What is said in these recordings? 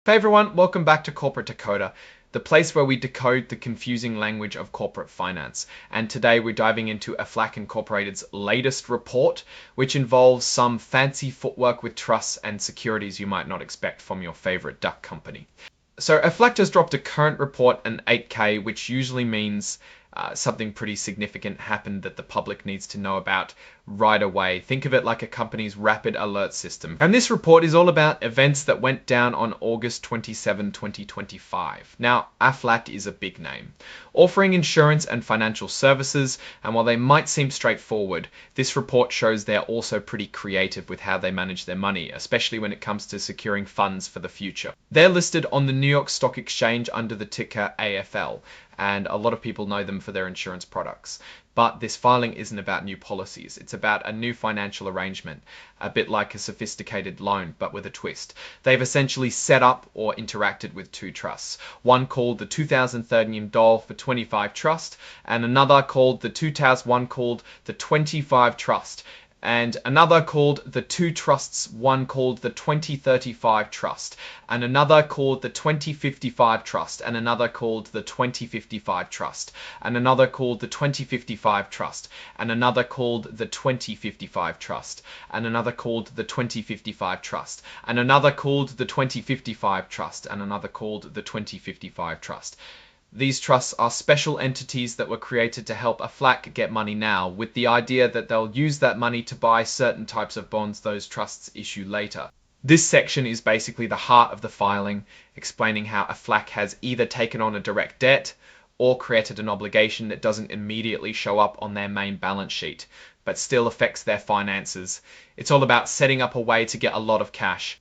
Hey everyone, welcome back to Corporate Decoder, the place where we decode the confusing language of corporate finance. And today we're diving into AFLAC Incorporated's latest report, which involves some fancy footwork with trusts and securities you might not expect from your favorite duck company. So AFLAC just dropped a current report, an 8K, which usually means something pretty significant happened that the public needs to know about right away. Think of it like a company's rapid alert system. And this report is all about events that went down on August 27, 2025. Now, AFLAC is a big name, offering insurance and financial services, and while they might seem straightforward, this report shows they're also pretty creative with how they manage their money, especially when it comes to securing funds for the future. They're listed on the New York Stock Exchange under the ticker AFL, and a lot of people know them for their insurance products. But this filing isn't about new policies. It's about a new financial arrangement, a bit like a sophisticated loan, but with a twist. They've essentially set up or interacted with two trusts, one called the 2013 Doll for 25 Trust, and another called the 2001 called the 25 Trust, and another called the two trusts, one called the 2035 Trust, and another called the 2055 Trust, and another called the 2055 Trust, and another called the 2055 Trust, and another called the 2055 Trust, and another called the 2055 Trust, and another called the 2055 Trust, and another called the 2055 Trust. These trusts are special entities that were created to help AFLAC get money now, with the idea that they'll use that money to buy certain types of bonds those trusts issue later. This section is basically the heart of the filing, explaining how AFLAC has either taken on a direct debt or created an obligation that doesn't immediately show up on their main balance sheet, but still affects their finances. It's all about setting up a way to get a lot of cash.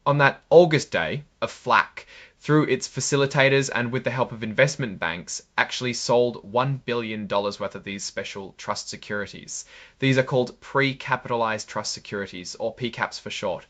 On that August day, AFLAC, through its facilitators and with the help of investment banks, actually sold $1 billion worth of these special trust securities. These are called pre-capitalized trust securities, or PCAPs for short.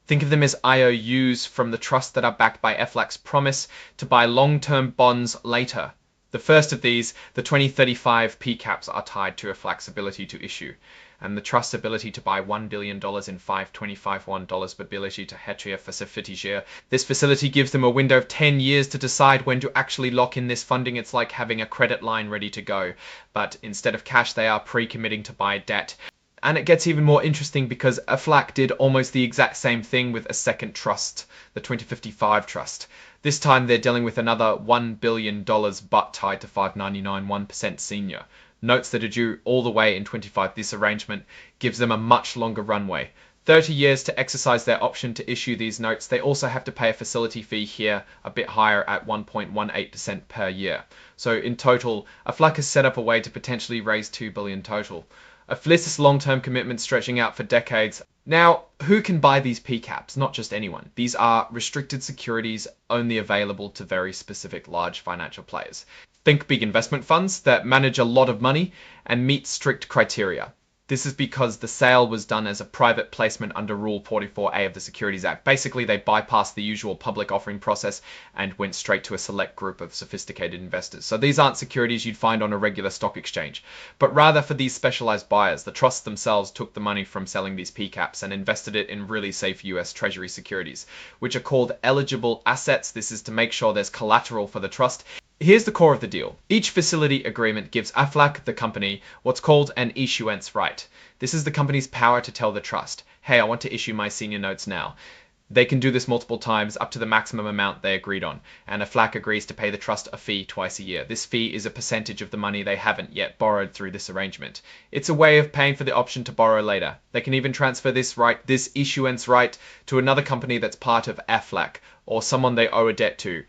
Think of them as IOUs from the trusts that are backed by AFLAC's promise to buy long-term bonds later. The first of these, the 2035 PCAPs, are tied to AFLAC's ability to issue, and the trust's ability to buy $1 billion in 525 $1 ability to hedge for Safety. This facility gives them a window of 10 years to decide when to actually lock in this funding. It's like having a credit line ready to go, but instead of cash, they are pre-committing to buy debt. And it gets even more interesting because AFLAC did almost the exact same thing with a second trust, the 2055 Trust. This time they're dealing with another $1 billion but tied to 599 1% senior. Notes that are due all the way in 25. This arrangement gives them a much longer runway. 30 years to exercise their option to issue these notes. They also have to pay a facility fee here a bit higher at 1.18% per year. So in total, AFLAC has set up a way to potentially raise $2 billion total. A felicitous long-term commitment stretching out for decades. Now, who can buy these PCAPs? Not just anyone. These are restricted securities only available to very specific large financial players. Think big investment funds that manage a lot of money and meet strict criteria. This is because the sale was done as a private placement under Rule 44A of the Securities Act. Basically, they bypassed the usual public offering process and went straight to a select group of sophisticated investors. So these aren't securities you'd find on a regular stock exchange, but rather for these specialized buyers. The trusts themselves took the money from selling these PCAPs and invested it in really safe US Treasury securities, which are called eligible assets. This is to make sure there's collateral for the trust. Here's the core of the deal. Each facility agreement gives AFLAC, the company, what's called an issuance right. This is the company's power to tell the trust, hey, I want to issue my senior notes now. They can do this multiple times up to the maximum amount they agreed on, and AFLAC agrees to pay the trust a fee twice a year. This fee is a percentage of the money they haven't yet borrowed through this arrangement. It's a way of paying for the option to borrow later. They can even transfer this issuance right, to another company that's part of AFLAC, or someone they owe a debt to.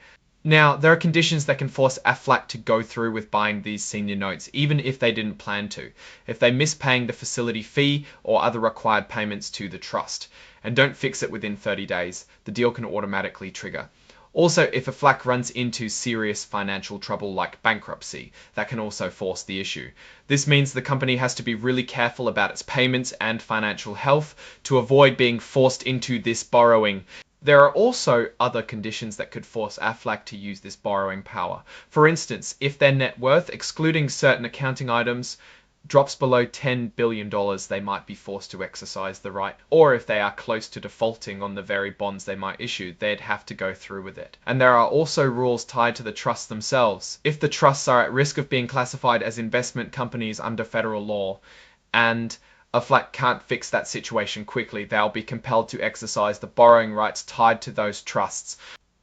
Now, there are conditions that can force AFLAC to go through with buying these senior notes, even if they didn't plan to. If they miss paying the facility fee or other required payments to the trust, and don't fix it within 30 days, the deal can automatically trigger. Also, if AFLAC runs into serious financial trouble like bankruptcy, that can also force the issue. This means the company has to be really careful about its payments and financial health to avoid being forced into this borrowing. There are also other conditions that could force AFLAC to use this borrowing power. For instance, if their net worth, excluding certain accounting items, drops below $10 billion, they might be forced to exercise the right. Or if they are close to defaulting on the very bonds they might issue, they'd have to go through with it. And there are also rules tied to the trusts themselves. If the trusts are at risk of being classified as investment companies under federal law, and AFLAC can't fix that situation quickly, they'll be compelled to exercise the borrowing rights tied to those trusts.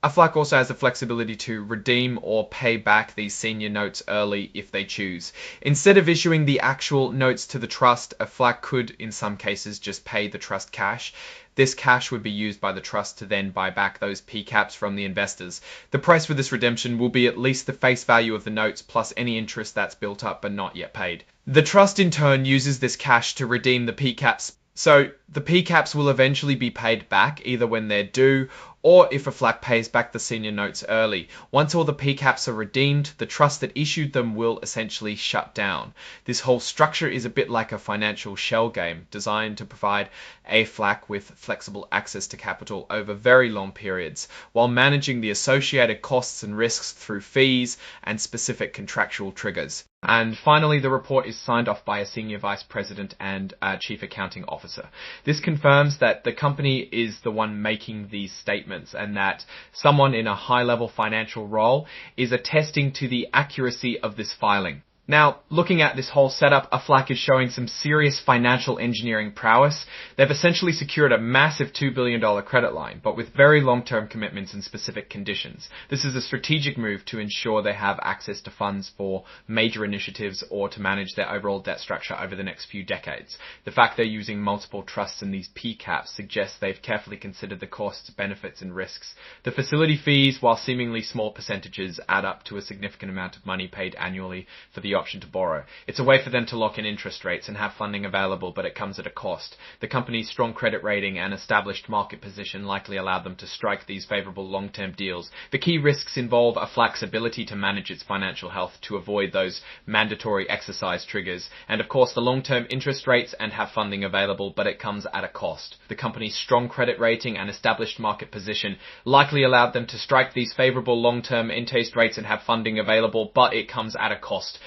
AFLAC also has the flexibility to redeem or pay back these senior notes early if they choose. Instead of issuing the actual notes to the trust, AFLAC could, in some cases, just pay the trust cash. This cash would be used by the trust to then buy back those PCAPs from the investors. The price for this redemption will be at least the face value of the notes plus any interest that's built up but not yet paid. The trust in turn uses this cash to redeem the PCAPs. So the PCAPs will eventually be paid back either when they're due or if AFLAC pays back the senior notes early. Once all the PCAPs are redeemed, the trust that issued them will essentially shut down. This whole structure is a bit like a financial shell game designed to provide AFLAC with flexible access to capital over very long periods, while managing the associated costs and risks through fees and specific contractual triggers. And finally, the report is signed off by a senior vice president and a chief accounting officer. This confirms that the company is the one making these statements and that someone in a high-level financial role is attesting to the accuracy of this filing. Now, looking at this whole setup, AFLAC is showing some serious financial engineering prowess. They've essentially secured a massive $2 billion credit line, but with very long-term commitments and specific conditions. This is a strategic move to ensure they have access to funds for major initiatives or to manage their overall debt structure over the next few decades. The fact they're using multiple trusts in these PCAPs suggests they've carefully considered the costs, benefits, and risks. The facility fees, while seemingly small percentages, add up to a significant amount of money paid annually for the option to borrow. It's a way for them to lock in interest rates and have funding available, but it comes at a cost. The company's strong credit rating and established market position likely allowed them to strike these favorable long-term deals. The key risks involve AFLAC's ability to manage its financial health to avoid those mandatory exercise triggers, and of course the long-term interest rates and have funding available, but it comes at a cost. The company's strong credit rating and established market position likely allowed them to strike these favorable long-term interest rates and have funding available, but it comes at a cost.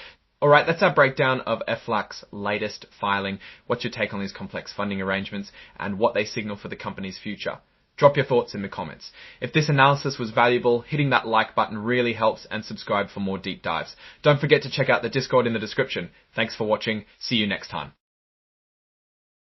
Alright, that's our breakdown of AFLAC's latest filing. What's your take on these complex funding arrangements and what they signal for the company's future? Drop your thoughts in the comments. If this analysis was valuable, hitting that like button really helps, and subscribe for more deep dives. Don't forget to check out the Discord in the description. Thanks for watching. See you next time.